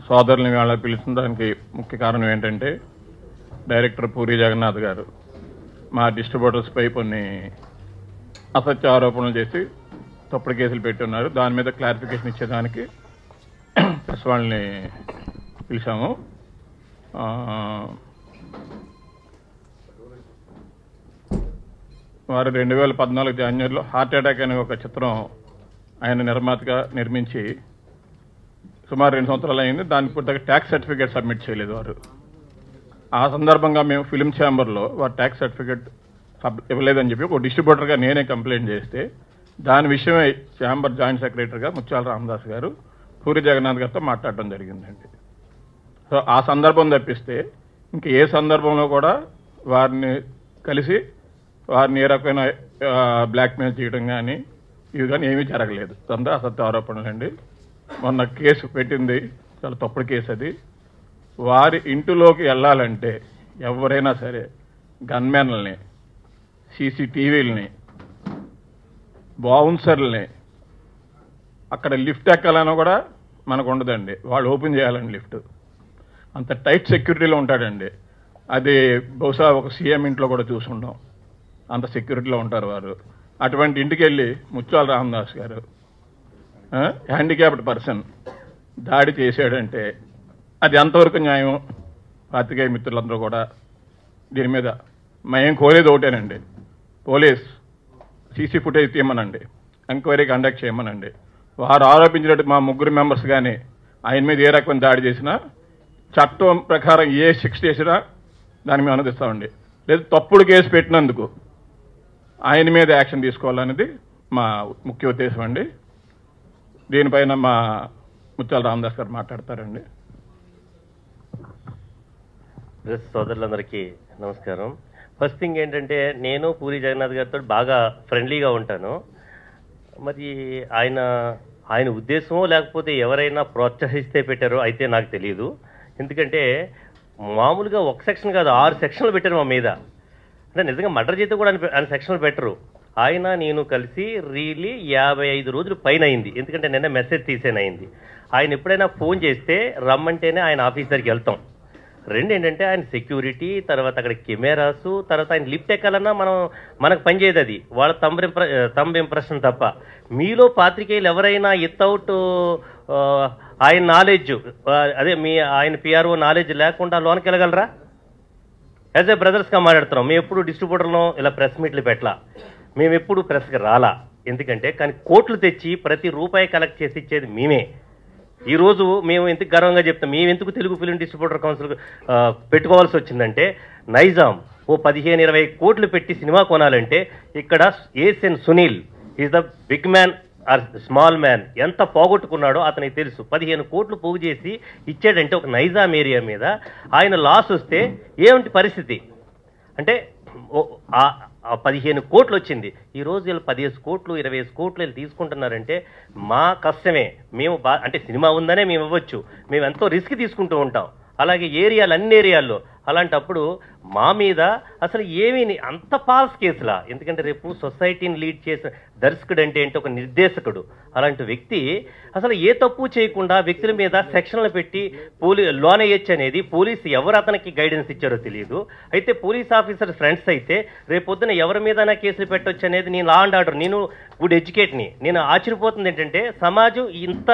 సోదరుని వాళ్ళ పిలిచిన దానికి ముఖ్య కారణం ఏంటంటే డైరెక్టర్ పూరి జగన్నాథ్ గారు మా డిస్ట్రిబ్యూటర్స్పై కొన్ని అసత్య ఆరోపణలు చేసి తప్పుడు కేసులు పెట్టి ఉన్నారు. దాని మీద క్లారిఫికేషన్ ఇచ్చేదానికి ప్రెస్ వాళ్ళని పిలిచాము. వారు 2014 జనవరిలో హార్ట్ అటాక్ అనే ఒక చిత్రం ఆయన నిర్మాతగా నిర్మించి సుమారు 2 సంవత్సరాలు అయింది. దానికి పూర్తిగా ట్యాక్స్ సర్టిఫికేట్ సబ్మిట్ చేయలేదు వారు. ఆ సందర్భంగా మేము ఫిల్మ్ ఛాంబర్లో వారు ట్యాక్స్ సర్టిఫికేట్ ఇవ్వలేదని చెప్పి ఒక డిస్ట్రిబ్యూటర్గా నేనే కంప్లైంట్ చేస్తే దాని విషయమై ఛాంబర్ జాయింట్ సెక్రటరీగా ముత్యాల రామదాస్ గారు పూరి జగన్నాథ్ గారితో మాట్లాడడం జరిగిందండి. సో ఆ సందర్భం తప్పిస్తే ఇంక ఏ సందర్భంలో కూడా వారిని కలిసి వారిని ఏ రకమైన బ్లాక్మెయిల్ చేయడం కానీ ఇవి కానీ ఏమీ జరగలేదు. అంతా అసత్య ఆరోపణలండి. మొన్న కేసు పెట్టింది చాలా తప్పుడు కేసు. అది వారి ఇంటిలోకి వెళ్ళాలంటే ఎవరైనా సరే గన్మెన్లని, సీసీటీవీలని, బౌన్సర్లని, అక్కడ లిఫ్ట్ ఎక్కాలన్నా కూడా మనకు ఉండదండి. వాళ్ళు ఓపెన్ చేయాలండి లిఫ్ట్. అంత టైట్ సెక్యూరిటీలో ఉంటాడండి. అది బహుశా ఒక సీఎం ఇంట్లో కూడా చూసుంటాం. అంత సెక్యూరిటీలో ఉంటారు వారు. అటువంటి ఇంటికి వెళ్ళి ముత్యాల రామదాస్ గారు హ్యాండిక్యాప్డ్ పర్సన్ దాడి చేశాడంటే అది ఎంతవరకు న్యాయం? పాత్రికేయ మిత్రులందరూ కూడా దీని మీద మేము కోరేది ఒకటేనండి. పోలీస్ సీసీ ఫుటేజ్ తీయమనండి, ఎంక్వైరీ కండక్ట్ చేయమనండి. వారు ఆరోపించినట్టు మా 3 మెంబర్స్ కానీ ఆయన మీద ఏ రకమైన దాడి చేసినా చట్టం ప్రకారం ఏ శిక్ష చేసినా దాన్ని మేము అనుమతిస్తామండి. లేదు తప్పుడు కేసు పెట్టినందుకు ఆయన మీద యాక్షన్ తీసుకోవాలనేది మా ముఖ్య ఉద్దేశం అండి. దీనిపైన మా ముత్యాల రామదాస్ గారు మాట్లాడతారండి. సోదరులందరికీ నమస్కారం. ఫస్ట్ థింగ్ ఏంటంటే నేను పూరి జగన్నాథ్ గారితో బాగా ఫ్రెండ్లీగా ఉంటాను. మరి ఆయన ఉద్దేశమో లేకపోతే ఎవరైనా ప్రోత్సహిస్తే పెట్టారో అయితే నాకు తెలియదు. ఎందుకంటే మామూలుగా ఒక సెక్షన్ కాదు 6 సెక్షన్లు పెట్టారు మా మీద. అంటే నిజంగా మర్డర్ చేస్తే కూడా ఆయన సెక్షన్లు పెట్టరు. ఆయన నేను కలిసి రియలీ 55 రోజులు పైన అయింది. ఎందుకంటే నిన్న మెసేజ్ తీసేనయింది. ఆయన ఎప్పుడైనా ఫోన్ చేస్తే రమ్మంటేనే ఆయన ఆఫీస్ దగ్గరికి వెళ్తాం. రెండు ఏంటంటే ఆయన సెక్యూరిటీ, తర్వాత అక్కడ కెమెరాసు, తర్వాత ఆయన లిఫ్ట్ ఎక్కాలన్నా మనకు పనిచేయదు. అది వాళ్ళ తంబ్ ఇంప్రెషన్ తప్ప. మీలో పాత్రికేయులు ఎవరైనా వితౌట్ ఆయన నాలెడ్జ్, అదే ఆయన పిఆర్ఓ నాలెడ్జ్ లేకుండా లోనికి వెళ్ళగలరా? యాజ్ ఏ బ్రదర్స్గా మాట్లాడుతున్నాం. మేము ఎప్పుడు డిస్ట్రిబ్యూటర్లో ఇలా ప్రెస్ మీట్లు పెట్టలా, మేము ఎప్పుడు ప్రెస్కి రాలా. ఎందుకంటే కానీ కోట్లు తెచ్చి ప్రతి రూపాయి కలెక్ట్ చేసి ఇచ్చేది మేమే. ఈరోజు మేము ఎందుకు గర్వంగా చెప్తాం, మేము ఎందుకు తెలుగు ఫిలిం డిస్ట్రిబ్యూటర్ కౌన్సిల్ పెట్టుకోవాల్సి వచ్చిందంటే, నైజాం 15-20 కోట్లు పెట్టి సినిమా కొనాలంటే ఇక్కడ ASN Sunil is the big man or small man ఎంత పోగొట్టుకున్నాడో అతనికి తెలుసు. 15 కోట్లు పోగు చేసి ఇచ్చాడంటే ఒక నైజాం ఏరియా మీద ఆయన లాస్ వస్తే ఏమిటి పరిస్థితి? అంటే 15 కోట్లు వచ్చింది. ఈరోజు వీళ్ళు 15 కోట్లు 20 కోట్లు వీళ్ళు తీసుకుంటున్నారంటే మా కష్టమే. మేము అంటే సినిమా ఉందనే మేము ఇవ్వచ్చు. మేము ఎంతో రిస్క్ తీసుకుంటూ ఉంటాం. అలాగే ఏరియాలు, అన్ని ఏరియాల్లో. అలాంటప్పుడు మా మీద అసలు ఏమీ అంత ఫాల్స్ కేసులా? ఎందుకంటే రేపు సొసైటీని లీడ్ చేసిన దర్శకుడు అంటే ఏంటి? ఒక నిర్దేశకుడు. అలాంటి వ్యక్తి అసలు ఏ తప్పు చేయకుండా వ్యక్తుల మీద సెక్షన్లు పెట్టి లోన్ అయ్యొచ్చు అనేది పోలీసు ఎవరు అతనికి గైడెన్స్ ఇచ్చారో తెలియదు. అయితే పోలీస్ ఆఫీసర్ ఫ్రెండ్స్ అయితే రేపొద్దున ఎవరి మీదైనా కేసులు పెట్టొచ్చు అనేది నేను లా అండ్ ఆర్డర్, నేను గుడ్ ఎడ్యుకేట్ని. నేను ఆశ్చర్యపోతుంది ఏంటంటే సమాజం ఇంత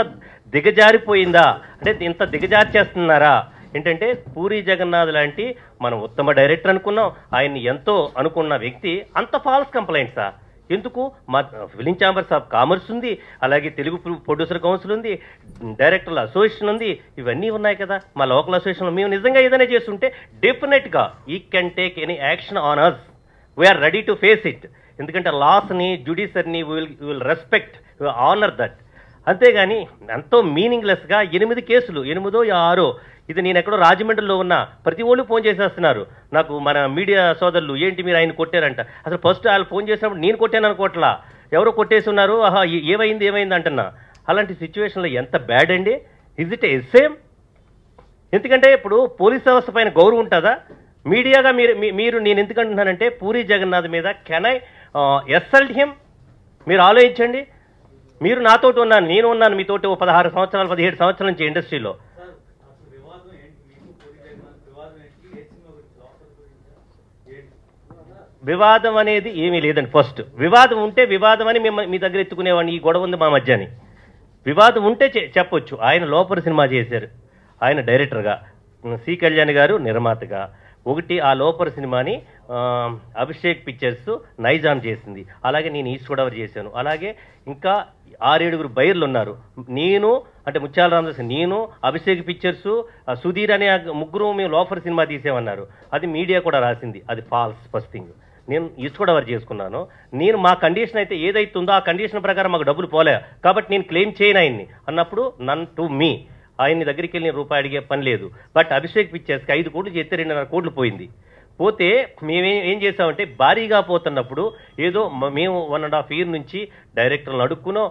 దిగజారిపోయిందా, అంటే ఇంత దిగజారి చేస్తున్నారా? ఏంటంటే పూరి జగన్నాథ్ లాంటి మనం ఉత్తమ డైరెక్టర్ అనుకున్నాం, ఆయన్ని ఎంతో అనుకున్న వ్యక్తి అంత ఫాల్స్ కంప్లైంట్సా? ఎందుకు? మా ఫిలిం ఛాంబర్స్ ఆఫ్ కామర్స్ ఉంది, అలాగే తెలుగు ప్రొడ్యూసర్ కౌన్సిల్ ఉంది, డైరెక్టర్ల అసోసియేషన్ ఉంది, ఇవన్నీ ఉన్నాయి కదా. మా లోకల్ అసోసియేషన్ మేము నిజంగా ఏదైనా చేస్తుంటే డెఫినెట్గా ఈ can take any action on us. We're ready to face it. ఎందుకంటే లాస్ని, జ్యుడిషియరీని విల్ రెస్పెక్ట్, ఆనర్ దట్. అంతేగాని ఎంతో మీనింగ్లెస్గా 8 కేసులు, 8 or 6. ఇది నేను ఎక్కడో రాజమండ్రిలో ఉన్నా ప్రతి వాళ్ళు ఫోన్ చేసేస్తున్నారు నాకు, మన మీడియా సోదరులు, ఏంటి మీరు ఆయన కొట్టారంట. అసలు ఫస్ట్ వాళ్ళు ఫోన్ చేసినప్పుడు నేను కొట్టాను అనుకోవట్లా, ఎవరో కొట్టేసి ఉన్నారు, ఆహా ఏమైంది అంటున్నా. అలాంటి సిచ్యువేషన్లో ఎంత బ్యాడ్ అండి. Is it A same? ఎందుకంటే ఇప్పుడు పోలీస్ వ్యవస్థ పైన గౌరవం ఉంటుందా? మీడియాగా మీరు నేను ఎందుకంటున్నానంటే పూరి జగన్నాథ్ మీద కెన్ ఐ ఎస్సల్ట్ హిమ్? మీరు ఆలోచించండి. మీరు నాతోటి ఉన్నాను, నేను ఉన్నాను మీతోటి 16 సంవత్సరాలు 17 సంవత్సరాల నుంచి ఇండస్ట్రీలో. వివాదం అనేది ఏమీ లేదండి. ఫస్ట్ వివాదం ఉంటే వివాదం అని మేము మీ దగ్గర ఎత్తుకునేవాడిని, ఈ గొడవ ఉంది మా మధ్య అని. వివాదం ఉంటే చెప్పొచ్చు. ఆయన లోపల సినిమా చేశారు, ఆయన డైరెక్టర్గా, సి కళ్యాణ్ గారు నిర్మాతగా. ఒకటి ఆ లోపల సినిమాని అభిషేక్ పిక్చర్స్ నైజాం చేసింది, అలాగే నేను ఈస్ట్ గోదావరి చేశాను, అలాగే ఇంకా 6-7 బయర్లు ఉన్నారు. నేను అంటే ముత్యాల రామదాస్, నేను అభిషేక్ పిక్చర్స్, సుధీర్ అనే ముగ్గురు మేము లోఫర్ సినిమా తీసేమన్నారు. అది మీడియా కూడా రాసింది, అది ఫాల్స్. ఫస్ట్ థింగ్, నేను ఈస్ట్ గోదావరి చేసుకున్నాను. నేను మా కండిషన్ అయితే ఏదైతే ఉందో ఆ కండిషన్ ప్రకారం మాకు డబ్బులు పోలే, కాబట్టి నేను క్లెయిమ్ చేయను ఆయన్ని అన్నప్పుడు నన్ టు మీ, ఆయన్ని దగ్గరికి వెళ్ళి రూపాయి అడిగే పని లేదు. బట్ అభిషేక్ పిక్చర్స్కి 5 కోట్లు చేస్తే 2.5 కోట్లు పోయింది. పోతే మేమేం చేసామంటే భారీగా పోతున్నప్పుడు ఏదో మేము 1.5 year నుంచి డైరెక్టర్లను అడుక్కునో,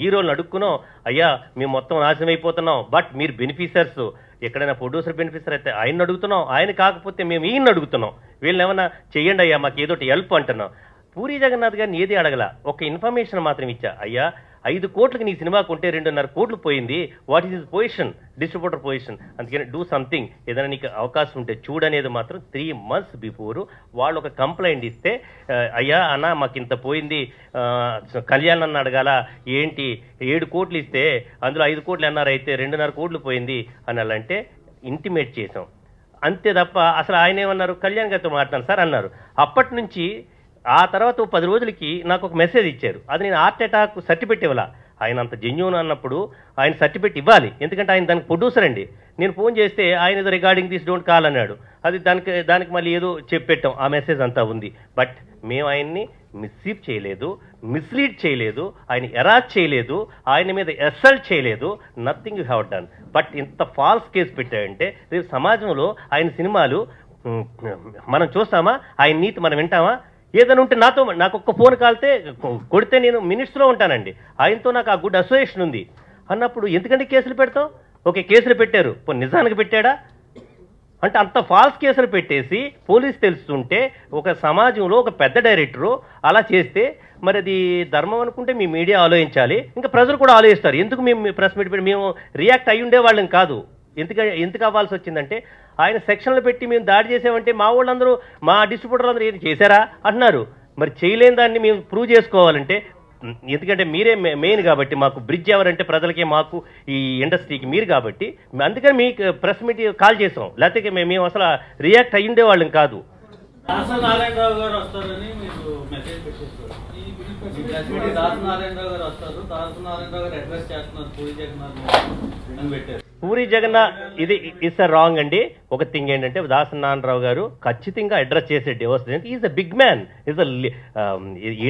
హీరోలను అడుక్కునో, అయ్యా మేము మొత్తం నాశనం అయిపోతున్నాం, బట్ మీరు బెనిఫిషర్స్, ఎక్కడైనా ప్రొడ్యూసర్ బెనిఫిషర్ అయితే ఆయన అడుగుతున్నాం, ఆయన కాకపోతే మేము ఈయన అడుగుతున్నాం, వీళ్ళని ఏమన్నా చెయ్యండి అయ్యా మాకు ఏదో హెల్ప్ అంటున్నాం. పూరి జగన్నాథ్ గారిని ఏది అడగల, ఒక ఇన్ఫర్మేషన్ మాత్రం ఇచ్చా, అయ్యా 5 కోట్లకి నీ సినిమా కొంటే 2.5 కోట్లు పోయింది, what is his position, distributor position, అందుకని డూ సంథింగ్, ఏదైనా నీకు అవకాశం ఉంటే చూడనేది మాత్రం 3 months బిఫోర్ వాళ్ళు ఒక కంప్లైంట్ ఇస్తే, అయ్యా అన్న మాకు ఇంత పోయింది, కళ్యాణ్ అన్న అడగాల ఏంటి, 7 కోట్లు ఇస్తే అందులో 5 కోట్లు అన్నారు, అయితే 2.5 కోట్లు పోయింది అని అంటే ఇంటిమేట్ చేసాం అంతే తప్ప. అసలు ఆయన ఏమన్నారు, కళ్యాణ్ గారితో మాట్లాడాను సార్ అన్నారు. అప్పటి నుంచి ఆ తర్వాత 10 రోజులకి నాకు ఒక మెసేజ్ ఇచ్చారు, అది నేను హార్ట్ అటాక్ సర్టిఫికెట్ ఇవ్వాల. ఆయన అంత జెన్యూన్ అన్నప్పుడు ఆయన సర్టిఫికెట్ ఇవ్వాలి, ఎందుకంటే ఆయన దానికి ప్రొడ్యూసర్ అండి. నేను ఫోన్ చేస్తే ఆయన ఏదో రిగార్డింగ్ దిస్ డోంట్ కాల్ అన్నాడు, అది దానికి మళ్ళీ ఏదో చెప్పెట్టాం, ఆ మెసేజ్ అంతా ఉంది. బట్ మేము ఆయన్ని మిస్లీడ్ చేయలేదు, మిస్లీడ్ చేయలేదు, ఆయన ఎరాజ్ చేయలేదు, ఆయన మీద అసల్ట్ చేయలేదు, nothing you have done. But ఇంత ఫాల్స్ కేసు పెట్టాయంటే రేపు సమాజంలో ఆయన సినిమాలు మనం చూస్తామా, ఆయన నీతి మనం వింటామా? ఏదైనా ఉంటే నాకు ఒక్క ఫోన్ కాల్తే కొడితే నేను మినిట్స్లో ఉంటానండి, ఆయనతో నాకు ఆ గుడ్ అసోసియేషన్ ఉంది అన్నప్పుడు ఎందుకంటే కేసులు పెడతాం? ఓకే కేసులు పెట్టారు, నిజానికి పెట్టాడా అంటే అంత ఫాల్స్ కేసులు పెట్టేసి పోలీసు తెలుస్తుంటే ఒక సమాజంలో ఒక పెద్ద డైరెక్టరు అలా చేస్తే మరి అది ధర్మం అనుకుంటే మీ మీడియా ఆలోచించాలి, ఇంకా ప్రజలు కూడా ఆలోచిస్తారు. ఎందుకు మేము ప్రెస్ మీట్ పెట్టి మేము రియాక్ట్ అయ్యి ఉండేవాళ్ళం కాదు. ఎందుకు అవ్వాల్సి వచ్చిందంటే ఆయన సెక్షన్లు పెట్టి మేము దాడి చేసామంటే మా వాళ్ళందరూ, మా డిస్ట్రిబ్యూటర్లు అందరూ ఏది చేశారా అంటున్నారు. మరి చేయలేని దాన్ని మేము ప్రూవ్ చేసుకోవాలంటే, ఎందుకంటే మీరే మెయిన్ కాబట్టి, మాకు బ్రిడ్జ్ ఎవరంటే ప్రజలకి, మాకు ఈ ఇండస్ట్రీకి మీరు కాబట్టి, అందుకని మీకు ప్రెస్ మీట్ కాల్ చేసాం, లేకపోతే మేము అసలు రియాక్ట్ అయ్యి ఉండేవాళ్ళం కాదు. నారాయణరావు గారు వస్తారని మీకు మెసేజ్ పెట్టేస్తారు, నారాయణరావు గారు వస్తారు, నారాయణరావు గారు అడ్రస్ చేస్తున్నారు పూరి జగన్నాథ్ అని పెట్టారు. పూరి జగన్నాథ్ ఇది ఇట్స్ రాంగ్ అండి. ఒక థింగ్ ఏంటంటే దాసనారాయణరావు గారు ఖచ్చితంగా అడ్రస్ చేసే divorce, is a big man, is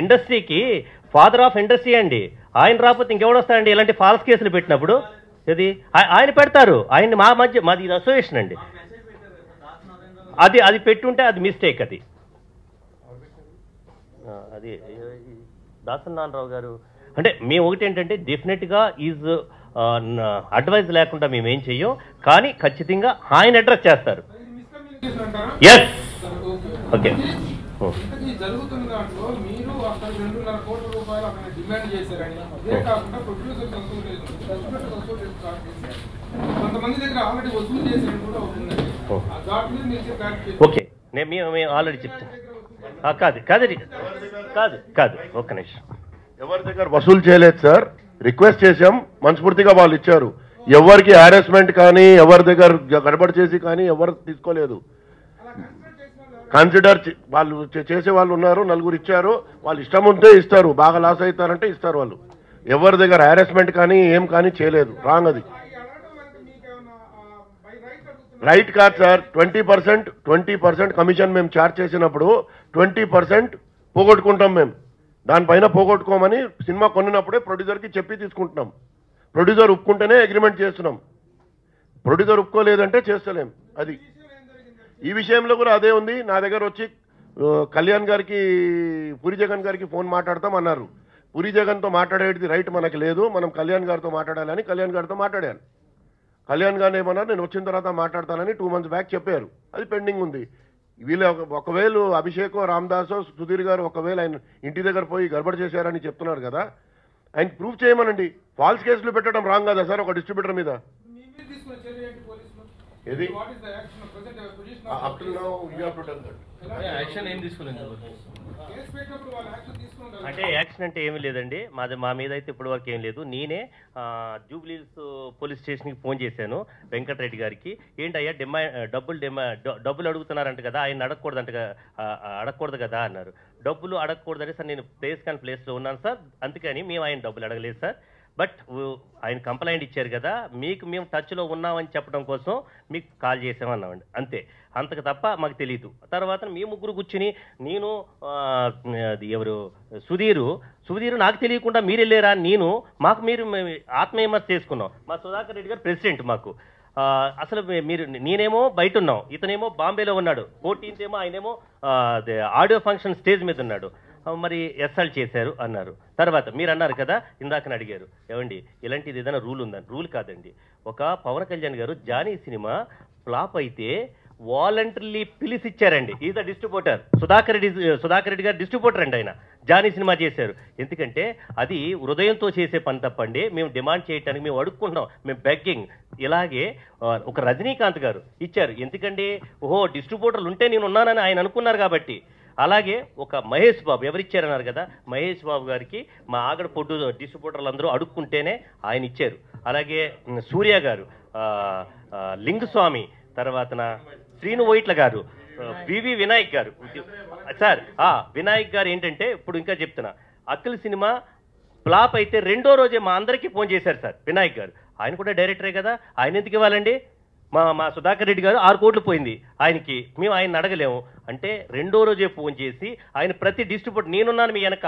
ఇండస్ట్రీకి ఫాదర్ ఆఫ్ ఇండస్ట్రీ అండి. ఆయన రాకపోతే ఇంకెవడు వస్తారండి ఇలాంటి ఫాల్స్ కేసులు పెట్టినప్పుడు? ఇది ఆయన పెడతారు, ఆయన మాది ఇది అసోసియేషన్ అండి. అది పెట్టుంటే అది మిస్టేక్. అది దాసనారాయణరావు గారు అంటే మేము ఒకటి ఏంటంటే డెఫినెట్గా ఈజ్ అడ్వైజ్ లేకుండా మేమేం చెయ్యం, కానీ ఖచ్చితంగా ఆయన అడ్రస్ చేస్తారు. Yes okay. జరుగుతున్న దాంట్లో మీరు అక్కడ 2.5 కోట్ల రూపాయలు అక్కడ డిమాండ్ చేశారని, అదే కాకుండా ప్రొడ్యూసర్ కొంతమంది దగ్గర ఆల్రెడీ వసూలు చేశారని కూడా అవుతుందండి. దాని మీద మీరు ఓకే మేము ఆల్రెడీ చెప్తాం. కాదు ఒక్క నిమిషం. ఎవరి దగ్గర వసూలు చేయలేదు సార్, రిక్వెస్ట్ చేశాం, మనస్ఫూర్తిగా వాళ్ళు ఇచ్చారు. ఎవరికి హారాస్మెంట్ కానీ ఎవరి దగ్గర గడబడి చేసి కానీ ఎవరు తీసుకోలేదు. కన్సిడర్ వాళ్ళు చేసే వాళ్ళు ఉన్నారు, 4 ఇచ్చారు, వాళ్ళు ఇష్టం ఉంటే ఇస్తారు, బాగా లాస్ అవుతారంటే ఇస్తారు. వాళ్ళు ఎవరి దగ్గర హారాస్మెంట్ కానీ ఏం కానీ చేయలేదు. రాంగ్, అది రైట్ కాదు సార్. 20% కమిషన్ మేము ఛార్జ్ చేసినప్పుడు 20% పోగొట్టుకుంటాం మేము. దానిపైన పోగొట్టుకోమని సినిమా కొనినప్పుడే ప్రొడ్యూసర్కి చెప్పి తీసుకుంటున్నాం. ప్రొడ్యూసర్ ఒప్పుకుంటేనే అగ్రిమెంట్ చేస్తున్నాం, ప్రొడ్యూసర్ ఒప్పుకోలేదంటే చేస్తలేం. అది ఈ విషయంలో కూడా అదే ఉంది. నా దగ్గర వచ్చి కళ్యాణ్ గారికి, పూరి జగన్ గారికి ఫోన్ మాట్లాడతాం అన్నారు. పూరి జగన్తో మాట్లాడేది రైట్ మనకి లేదు, మనం కళ్యాణ్ గారితో మాట్లాడాలని కళ్యాణ్ గారితో మాట్లాడాను. కళ్యాణ్ గారిని ఏమన్నారు, నేను వచ్చిన తర్వాత మాట్లాడతానని 2 months బ్యాక్ చెప్పారు. అది పెండింగ్ ఉంది. వీళ్ళు ఒకవేళ అభిషేకో, రామదాసో, సుధీర్ గారు ఒకవేళ ఆయన ఇంటి దగ్గర పోయి గడబడి చేశారని చెప్తున్నారు కదా, ఆయన ప్రూఫ్ చేయమనండి. ఫాల్స్ కేసులు పెట్టడం రాంగ్ కదా సార్ ఒక డిస్ట్రిబ్యూటర్ మీద? ఏది What is the action of present position of up till now you have to tell that. Action ఏం తీసుకోలేదు కేసు పెట్టినప్పుడు వాళ్ళు యాక్షన్ తీసుకుంటారు. అంటే యాక్షన్ అంటే ఏమీ లేదండి, మా మీద అయితే ఇప్పటి వరకు ఏం లేదు. నేనే జూబ్లీహిల్స్ పోలీస్ స్టేషన్కి ఫోన్ చేశాను వెంకటరెడ్డి గారికి. ఏంటయ్యా డబ్బులు అడుగుతున్నారంట కదా, ఆయన అడగకూడదు కదా అన్నారు. డబ్బులు అడగకూడదని సార్ నేను ప్లేస్లో ఉన్నాను సార్, అందుకని మేము ఆయన డబ్బులు అడగలేదు సార్. బట్ ఆయన కంప్లైంట్ ఇచ్చారు కదా, మీకు మేము టచ్లో ఉన్నామని చెప్పడం కోసం మీకు కాల్ చేసామన్నామండి, అంతే. అంతకు తప్ప మాకు తెలియదు. తర్వాత మీ ముగ్గురు కూర్చుని నేను ఎవరు సుధీరు నాకు తెలియకుండా మీరు వెళ్ళారా, మీరు ఆత్మవిమర్శ చేసుకున్నాం. మా సుధాకర్ రెడ్డి గారు ప్రెసిడెంట్ మాకు. అసలు నేనేమో బయట ఉన్నాం, ఇతనేమో బాంబేలో ఉన్నాడు. 14th ఏమో ఆయనేమో ఆడియో ఫంక్షన్ స్టేజ్ మీద ఉన్నాడు. మరి ఎస్ఎల్ చేశారు అన్నారు. తర్వాత మీరు అన్నారు కదా, ఇందాకని అడిగారు ఏమండి ఇలాంటిది ఏదైనా రూల్ ఉందని. రూల్ కాదండి. ఒక Pavan Kalyan garu Johnny cinema flop అయితే వాలంటరీలీ పిలిచిచ్చారండి. Is the distributor. Sudhakar Reddy garu distributor అండి. ఆయన జానీ సినిమా చేశారు. ఎందుకంటే అది హృదయంతో చేసే పని తప్పండి. మేము డిమాండ్ చేయడానికి మేము అడుక్కుంటున్నాం, మేము బెగ్గింగ్. ఇలాగే ఒక రజనీకాంత్ గారు ఇచ్చారు. ఎందుకంటే ఓహో డిస్ట్రిబ్యూటర్లు ఉంటే నేను ఉన్నానని ఆయన అనుకున్నారు కాబట్టి. అలాగే ఒక మహేష్ బాబు ఎవరిచ్చారన్నారు కదా, మహేష్ బాబు గారికి మా ఆగడ పొడ్డు డిస్ట్రిబ్యూటర్లు అందరూ అడుక్కుంటేనే ఆయన ఇచ్చారు. అలాగే సూర్య గారు, లింగస్వామి, తర్వాత శ్రీను వైట్ల గారు, వివి వినాయక్ గారు. సార్ వినాయక్ గారు ఏంటంటే ఇప్పుడు ఇంకా చెప్తున్నా, అఖిల్ సినిమా ఫ్లాప్ అయితే రెండో రోజే మా అందరికీ ఫోన్ చేశారు సార్ వినాయక్ గారు. ఆయన కూడా డైరెక్టరే కదా, ఆయన ఎందుకు ఇవ్వాలండి? మా సుధాకర్ రెడ్డి గారు 6 కోట్లు పోయింది ఆయనకి, మేము ఆయన అడగలేము అంటే రెండో రోజే ఫోన్ చేసి ఆయన ప్రతి డిస్ట్రిబ్యూటర్ నేనున్నాను మీ వెనక,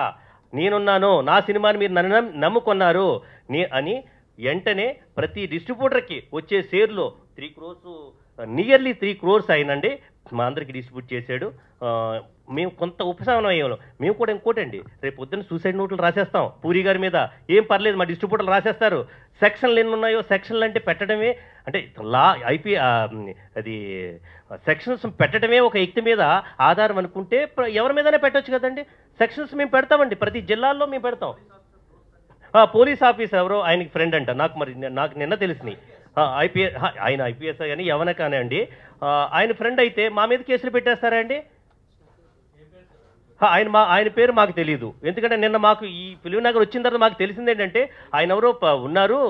నేనున్నాను, నా సినిమాని మీరు నన్ను నమ్ముకున్నారు అని వెంటనే ప్రతి డిస్ట్రిబ్యూటర్కి వచ్చే షేర్లో 3 crores నియర్లీ 3 crores అయినండి మా అందరికి డిస్ట్రిబ్యూట్ చేశాడు. మేము కొంత ఉపశమనం అయ్యాము. మేము కూడా ఇంకోటండి, రేపు పొద్దున్న సూసైడ్ నోట్లు రాసేస్తాం పూరి గారి మీద, ఏం పర్లేదు మా డిస్ట్రిబ్యూటర్లు రాసేస్తారు. సెక్షన్లు ఎన్ని ఉన్నాయో సెక్షన్లు అంటే పెట్టడమే, అంటే అది సెక్షన్స్ పెట్టడమే ఒక వ్యక్తి మీద ఆధారం అనుకుంటే ఎవరి మీదనే పెట్టొచ్చు కదండి. సెక్షన్స్ మేము పెడతామండి, ప్రతి జిల్లాల్లో మేము పెడతాం. పోలీస్ ఆఫీసర్ ఎవరో ఆయనకి ఫ్రెండ్ అంట, నాకు నిన్న తెలిసినాయి. ఆయన ఐపీఎస్ కానీ ఎవరైనా కానివ్వండి, ఆయన ఫ్రెండ్ అయితే మా మీద కేసులు పెట్టేస్తారా అండి? ఆయన పేరు మాకు తెలియదు. ఎందుకంటే నిన్న మాకు ఈ ఫిలిం నగర్ వచ్చిన తర్వాత మాకు తెలిసింది ఏంటంటే ఆయన ఎవరో ఉన్నారు,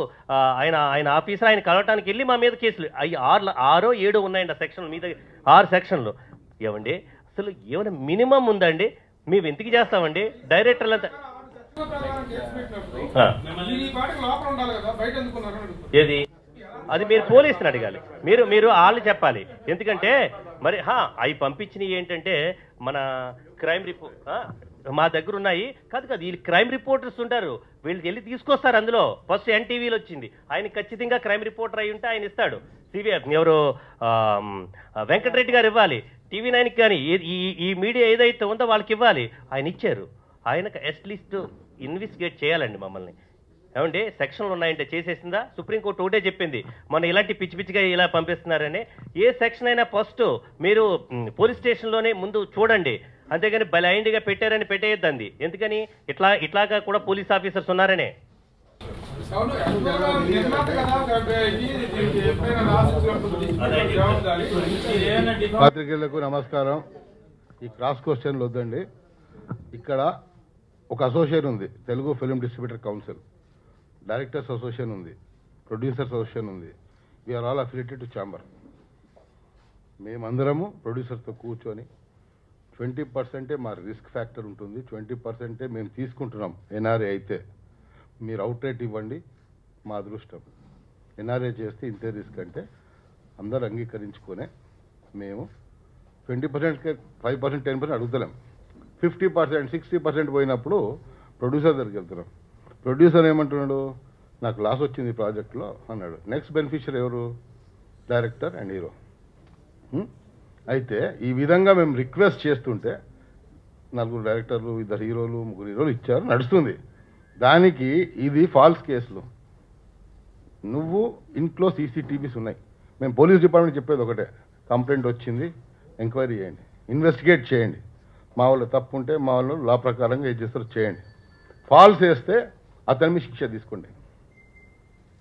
ఆయన ఆఫీసర్, ఆయన కలవటానికి వెళ్ళి మా మీద కేసులు 6 7 ఉన్నాయండి ఆ సెక్షన్ మీద, 6 సెక్షన్లు. ఏమండి అసలు ఏమైనా మినిమం ఉందండి? మేము ఎందుకు చేస్తామండి? డైరెక్టర్లు అంతా ఏది అది మీరు పోలీసుని అడగాలి, మీరు వాళ్ళు చెప్పాలి. ఎందుకంటే మరి అవి పంపించినవి ఏంటంటే మన క్రైమ్ మా దగ్గర ఉన్నాయి కాదు వీళ్ళు క్రైమ్ రిపోర్టర్స్ ఉంటారు, వీళ్ళు వెళ్ళి తీసుకొస్తారు. అందులో ఫస్ట్ ఎన్టీవీలో వచ్చింది, ఆయన ఖచ్చితంగా క్రైమ్ రిపోర్టర్ అయి ఉంటే ఆయన ఇస్తాడు. ఎవరు వెంకటరెడ్డి గారు ఇవ్వాలి, TV9కి కానీ ఈ మీడియా ఏదైతే ఉందో వాళ్ళకి ఇవ్వాలి. ఆయన ఇచ్చారు. ఆయనకు అట్లీస్ట్ ఇన్వెస్టిగేట్ చేయాలండి మమ్మల్ని. ఏమంటే సెక్షన్లు ఉన్నాయంటే చేసేసిందా? సుప్రీంకోర్టు ఒకటే చెప్పింది మన ఇలాంటి పిచ్చి పిచ్చిగా ఇలా పంపిస్తున్నారని. ఏ సెక్షన్ అయినా ఫస్ట్ మీరు పోలీస్ స్టేషన్లోనే ముందు చూడండి, అంతేగాని బ్లైండ్గా పెట్టారని పెట్టేయద్దండి. ఎందుకని ఇట్లాగా కూడా పోలీస్ ఆఫీసర్స్ ఉన్నారనే. పాత్రికేయులకు నమస్కారం. ఈ క్రాస్ క్వశ్చన్లు వద్దండి. ఇక్కడ ఒక అసోసియేషన్ ఉంది, Telugu film distributor council, directors association ఉంది, ప్రొడ్యూసర్స్ అసోసియేషన్ ఉంది. We're all affiliated to chamber. మేమందరము ప్రొడ్యూసర్స్తో కూర్చొని 20% మా రిస్క్ ఫ్యాక్టర్ ఉంటుంది, 20% మేము తీసుకుంటున్నాం. ఎన్ఆర్ఏ అయితే మీరు అవుట్ రేట్ ఇవ్వండి, మా అదృష్టం. ఎన్ఆర్ఏ చేస్తే ఇంతే రిస్క్ అంటే అందరు అంగీకరించుకునే మేము 20%, 5%, 10% అడుగుతలేం. 50%, 60% పోయినప్పుడు ప్రొడ్యూసర్ దగ్గరికి వెళ్తున్నాం. ప్రొడ్యూసర్ ఏమంటున్నాడు, నాకు లాస్ వచ్చింది ప్రాజెక్ట్లో అన్నాడు. నెక్స్ట్ బెనిఫిషియర్ ఎవరు? Director and hero. అయితే ఈ విధంగా మేము రిక్వెస్ట్ చేస్తుంటే 4 డైరెక్టర్లు, 2 హీరోలు, 3 హీరోలు ఇచ్చారు, నడుస్తుంది. దానికి ఇది ఫాల్స్ కేసులు. నువ్వు ఇంట్లో CCTVs ఉన్నాయి. మేము పోలీస్ డిపార్ట్మెంట్ చెప్పేది ఒకటే, కంప్లైంట్ వచ్చింది, ఎంక్వైరీ చేయండి, ఇన్వెస్టిగేట్ చేయండి. మా వాళ్ళు తప్పు ఉంటే మా వాళ్ళు లా ప్రకారంగా ఏం చేస్తారో చేయండి. ఫాల్స్ వేస్తే అతని మీద శిక్ష తీసుకోండి.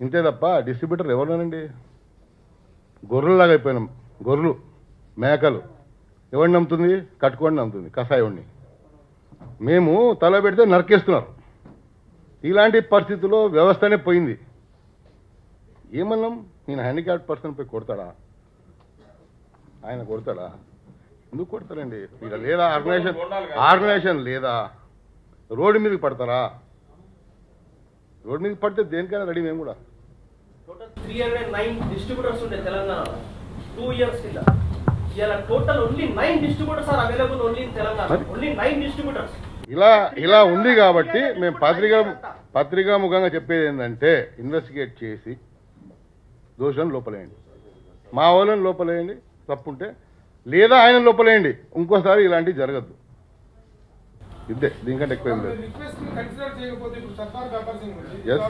ఇంతే తప్ప డిస్ట్రిబ్యూటర్ ఎవరున్నానండి? గొర్రెలాగా అయిపోయినాం. గొర్రెలు, మేకలు. ఎవరిని నమ్ముతుంది? కట్టుకొని నమ్ముతుంది, కషాయుడిని. మేము తల పెడితే నరికేస్తున్నారు. ఇలాంటి పరిస్థితుల్లో వ్యవస్థనే పోయింది. ఏమన్నాం? నేను హ్యాండిక్యాప్డ్ పర్సన్ పోయి కొడతాడా? ఆయన కొడతాడా? ఎందుకు కొడతారండి? ఇక లేదా ఆర్గనైజేషన్ లేదా? రోడ్డు మీదకి పడతారా? రోడ్డు మీదకి పడితే దేనికైనా రెడీ మేము కూడా. 309 డిస్ట్రిబ్యూటర్స్ ఉండే తెలంగాణలో 2 years కింద. ఇలా total only 9 distributors are available only in Telangana. Only 9 distributors. ఇలా ఉంది కాబట్టి మేము పత్రికా ముఖంగా చెప్పేది ఏంటంటే ఇన్వెస్టిగేట్ చేసి దోషులను లోపలేయండి, మా వాళ్ళని లోపలేయండి తప్పుంటే, లేదా ఆయన లోపలేయండి. ఇంకోసారి ఇలాంటివి జరగద్దు. ఇదే, దీనికంటే ఎక్కువ ఏం లేదు. రిక్వెస్ట్ ని కన్సిడర్ చేయకపోతే ఇప్పుడు సర్కార్ పేపర్సింగ్ ఉంది. Yes.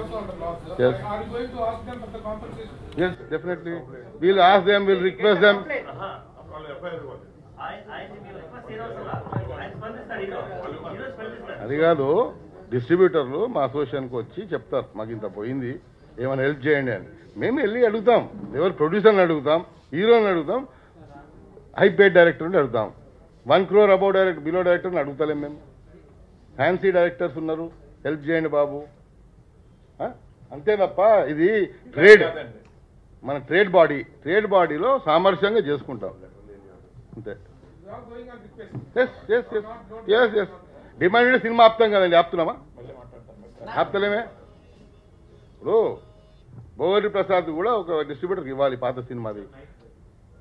Yes. Are you going to ask them for the compensation? Yes, definitely. We'll ask them, we'll request them. అది కాదు, డిస్ట్రిబ్యూటర్లు మా అసోసియేషన్కి వచ్చి చెప్తారు మాకు ఇంత పోయింది, ఏమైనా హెల్ప్ చేయండి అని. మేము వెళ్ళి అడుగుతాం. ఎవరు ప్రొడ్యూసర్ని అడుగుతాం, హీరోని అడుగుతాం, హై పేడ్ డైరెక్టర్ని అడుగుతాం. 1 crore అబౌవ్ డైరెక్టర్, బిలో డైరెక్టర్ని అడుగుతలేం మేము. ఫ్యాన్సీ డైరెక్టర్స్ ఉన్నారు, హెల్ప్ చేయండి బాబు, అంతే తప్ప ఇది ట్రేడ్, మన ట్రేడ్ బాడీలో సామరస్యంగా చేసుకుంటాం అంతే. ఎస్ డిమాండ్ సినిమా ఆపుతాం కదండి, ఆపుతున్నామా? ఆపుతలేమే. ఇప్పుడు భోగరి ప్రసాద్ కూడా ఒక డిస్ట్రిబ్యూటర్కి ఇవ్వాలి, పాత సినిమాది.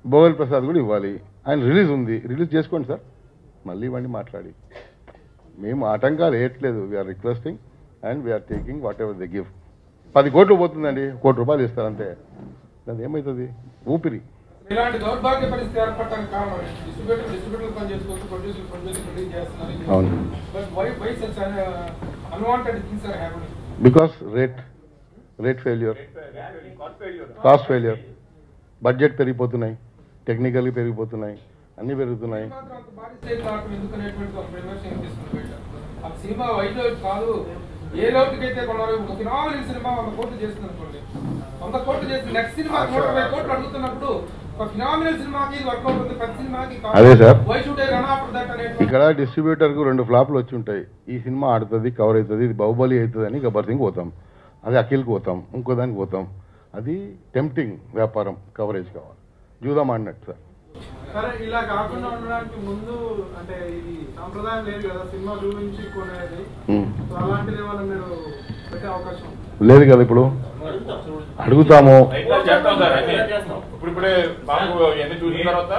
భోగరి ప్రసాద్ కూడా ఇవ్వాలి. ఆయన రిలీజ్ ఉంది, రిలీజ్ చేసుకోండి సార్, మళ్ళీ ఇవ్వండి మాట్లాడి. మేము ఆటంకాలు వేయట్లేదు. We're requesting and we're taking whatever they give. 10 కోట్లు పోతుందండి, ₹1 కోటి ఇస్తారంతే. దాని ఏమవుతుంది? ఊపిరి. ఇలాంటి దౌర్భాగ్య పరిస్థితి ఏర్పడటానికి కారణం డిస్ట్రిబ్యూటర్లు పని చేసుకోవచ్చు, ప్రొడ్యూసర్ ప్రొడ్యూస్ చేస్తున్నారు. అవును. But why such unwanted things are happening? Because rate failure, cost failure, budget పెరిగిపోతున్నాయి, టెక్నికల్గా పెరిగిపోతున్నాయి, అన్నీ పెరుగుతున్నాయి. మాత్రం అంత భారీ స్థాయి కావటం ఎందుకనేటువంటి ఒక విమర్శ వినిపిస్తుంది బయట. ఆ సినిమా వైడ్ కాదు, ఏ లోటుకి అయితే కొన్నారు. ఒక ఫినామినల్ సినిమా 100 కోట్లు చేస్తుంది అనుకోండి, 100 కోట్లు చేస్తుంది. నెక్స్ట్ సినిమా 120 కోట్లు అడుగుతున్నప్పుడు ఒక ఫినామినల్ సినిమాకి వర్కౌట్ అవుతుంది, ప్రతి సినిమాకి అదే sir. Why should I run after that అనేది. ఇక్కడ డిస్ట్రిబ్యూటర్కు 2 ఫ్లాప్లు వచ్చి ఉంటాయి. ఈ సినిమా ఆడుతుంది, కవర్ అవుతుంది, ఇది బాహుబలి అవుతుంది అని గబ్బర్ సింగ్ పోతాం, అది అఖిల్కి పోతాం, ఇంకో దానికి పోతాం. అది టెంప్టింగ్ వ్యాపారం, కవరేజ్ కావాలి, చూద్దాం అన్నట్టు సార్. సరే, ఇలా కాకుండా ఉండడానికి ముందు అంటే ఇది సాంప్రదాయం లేదు కదా, సినిమా చూపించి కొనేది. సో అలాంటిది ఏమైనా మీరు పెట్టే అవకాశం లేదు కదా. ఇప్పుడు అడుగుతాము. ఇప్పుడే బాబు ఎన్ని చూసిన తర్వాత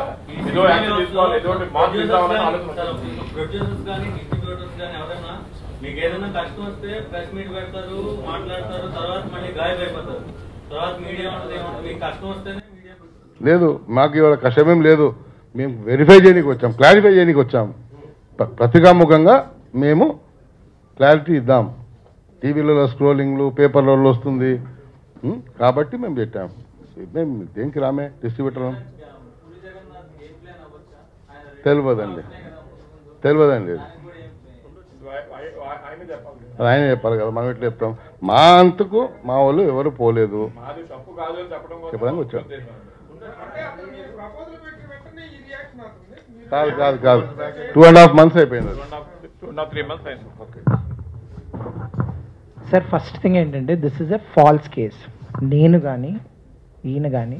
ఏదో యాక్షన్ తీసుకోవాలి, ఏదో మార్పు తీసుకోవాలని ఆలోచన. ప్రొడ్యూసర్స్ కానీ డిస్ట్రిబ్యూటర్స్ కానీ ఎవరైనా మీకు ఏదైనా కష్టం వస్తే ప్రెస్ మీట్ పెడతారు, మాట్లాడతారు, తర్వాత మళ్ళీ గాయపడిపోతారు. తర్వాత మీడియా ఉంటుంది, ఏమంటుంది, మీకు కష్టం వస్తేనే మీడియా లేదు. మాకు ఇవాళ కష్టమేం లేదు. మేము వెరిఫై చేయడానికి వచ్చాం, క్లారిఫై చేయడానికి వచ్చాం. పత్రికాముఖంగా మేము క్లారిటీ ఇద్దాం. టీవీలలో స్క్రోలింగ్లు, పేపర్లలో వస్తుంది కాబట్టి మేము పెట్టాం. మేము దేనికి రామే డిస్ట్రిబ్యూటర్ తెలియదండి. అది ఆయన చెప్పాలి కదా, మనం ఎట్లా చెప్తాం? మా అంతకు మా వాళ్ళు ఎవరు పోలేదు చెప్పడానికి వచ్చాం. కాదు 2.5 months అయిపోయింది. 2.5-3 months అయింది. సార్, ఫస్ట్ థింగ్ ఏంటంటే this is a false case. నేను కానీ, ఈయన కానీ,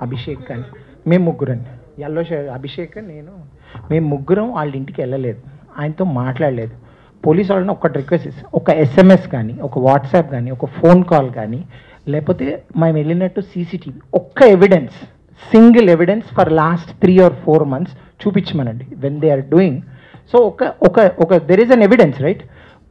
అభిషేక్ కానీ, మేము ముగ్గురండి, ఎల్లో అభిషేక్ నేను, మేము ముగ్గురం వాళ్ళ ఇంటికి వెళ్ళలేదు, ఆయనతో మాట్లాడలేదు. పోలీసు వాళ్ళని ఒక్కటి రిక్వెస్ట్ చేసి ఒక SMS కానీ, ఒక వాట్సాప్ కానీ, ఒక ఫోన్ కాల్ కానీ, లేకపోతే మేము వెళ్ళినట్టు CCTV ఒక్క evidence, single evidence for last 3 or 4 months చూపించమనండి when they are doing. So ఒక there is an evidence, right?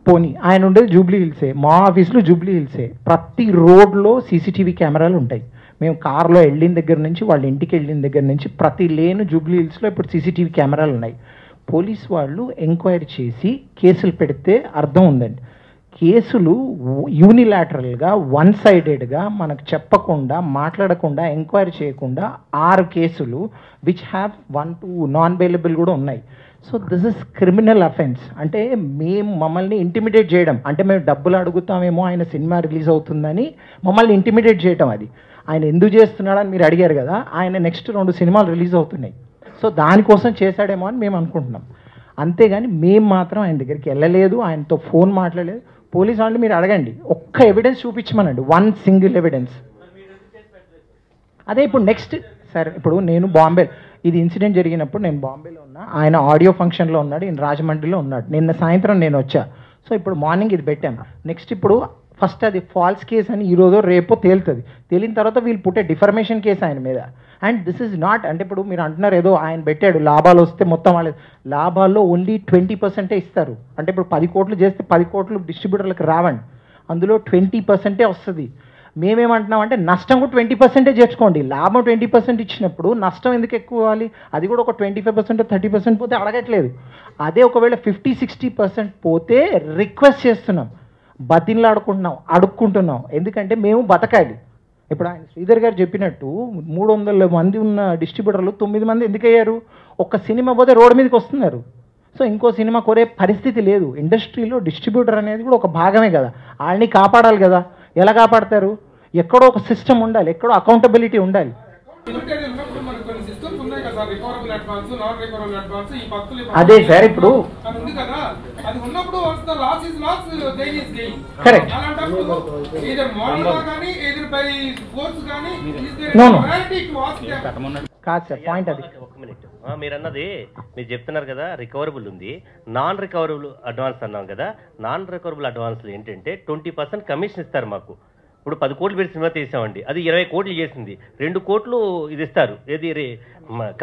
పోనీ ఆయన ఉండేది జూబ్లీ హిల్సే, మా ఆఫీస్లో జూబ్లీ హిల్సే, ప్రతి రోడ్లో CCTV కెమెరాలు ఉంటాయి. మేము కార్లో వెళ్ళిన దగ్గర నుంచి, వాళ్ళ ఇంటికి వెళ్ళిన దగ్గర నుంచి ప్రతి లేను జూబ్లీ హిల్స్లో ఇప్పుడు CCTV కెమెరాలు ఉన్నాయి. పోలీస్ వాళ్ళు ఎంక్వైరీ చేసి కేసులు పెడితే అర్థం ఉందండి. కేసులు యూనిలాటరల్గా, 1-sidedగా మనకు చెప్పకుండా, మాట్లాడకుండా, ఎంక్వైరీ చేయకుండా 6 కేసులు విచ్ హ్యావ్ 1-2 నాన్ బెయిలబుల్ కూడా ఉన్నాయి. So this is criminal offence. అంటే మమ్మల్ని ఇంటిమిడేట్ చేయడం, అంటే మేము డబ్బులు అడుగుతామేమో ఆయన సినిమా రిలీజ్ అవుతుందని మమ్మల్ని ఇంటిమిడేట్ చేయడం. ఆయన ఎందుకు చేస్తున్నాడని మీరు అడిగారు కదా, ఆయన నెక్స్ట్ 2 సినిమాలు రిలీజ్ అవుతున్నాయి. సో దానికోసం చేశాడేమో అని మేము అనుకుంటున్నాం. అంతేగాని మేము మాత్రం ఆయన దగ్గరికి వెళ్ళలేదు, ఆయనతో ఫోన్ మాట్లాడలేదు. పోలీస్ వాళ్ళు మీరు అడగండి, ఒక్క ఎవిడెన్స్ చూపించమనండి, 1 సింగిల్ ఎవిడెన్స్. అదే ఇప్పుడు నెక్స్ట్ సార్, ఇప్పుడు నేను బాంబే, ఇది ఇన్సిడెంట్ జరిగినప్పుడు నేను బాంబేలో ఉన్నా, ఆయన ఆడియో ఫంక్షన్లో ఉన్నాడు, ఈయన రాజమండ్రిలో ఉన్నాడు. నిన్న సాయంత్రం నేను వచ్చా. సో ఇప్పుడు మార్నింగ్ ఇది పెట్టాను. నెక్స్ట్ ఇప్పుడు ఫస్ట్ అది ఫాల్స్ కేస్ అని ఈరోజు రేపో తేలుతుంది. తేలిన తర్వాత వీళ్ళు పుట్టే డిఫర్మేషన్ కేసు ఆయన మీద. అండ్ దిస్ ఈజ్ నాట్, అంటే ఇప్పుడు మీరు అంటున్నారు ఏదో ఆయన పెట్టాడు లాభాలు వస్తే మొత్తం వాళ్ళ లాభాల్లో ఓన్లీ 20% ఇస్తారు. అంటే ఇప్పుడు 10 కోట్లు చేస్తే 10 కోట్లు డిస్ట్రిబ్యూటర్లకు రావండి, అందులో 20% వస్తుంది. మేమేమంటున్నామంటే నష్టం కూడా 20% చేర్చుకోండి. లాభం 20% ఇచ్చినప్పుడు నష్టం ఎందుకు ఎక్కువ ఇవ్వాలి? అది కూడా ఒక 25% 30% పోతే అడగట్లేదు. అదే ఒకవేళ 50-60% పోతే రిక్వెస్ట్ చేస్తున్నాం, బతిన్లాడుకుంటున్నాం, అడుక్కుంటున్నాం. ఎందుకంటే మేము బతకాలి. ఇప్పుడు ఆయన శ్రీధర్ గారు చెప్పినట్టు 300 మంది ఉన్న డిస్ట్రిబ్యూటర్లు 9 మంది ఎందుకు అయ్యారు? ఒక్క సినిమా పోతే రోడ్డు మీదకి వస్తున్నారు. సో ఇంకో సినిమా కొనే పరిస్థితి లేదు. ఇండస్ట్రీలో డిస్ట్రిబ్యూటర్ అనేది కూడా ఒక భాగమే కదా, వాళ్ళని కాపాడాలి కదా. ఎలా కాపాడతారు? ఎక్కడో ఒక సిస్టమ్ ఉండాలి, ఎక్కడో అకౌంటబిలిటీ ఉండాలి. అదే సార్ ఇప్పుడు కరెక్ట్. కాదు సార్, పాయింట్ అది. ఒక మినిట్, మీరు అన్నది మీరు చెప్తున్నారు కదా, రికవరబుల్ ఉంది, నాన్ రికవరబుల్ అడ్వాన్స్ అన్నాం కదా. నాన్ రికవరబుల్ అడ్వాన్స్లు ఏంటంటే 20% కమిషన్ ఇస్తారు మాకు. ఇప్పుడు 10 కోట్లు పెట్టి సినిమా తీసామండి, అది 20 కోట్లు చేసింది, 2 కోట్లు ఇది ఇస్తారు, ఏది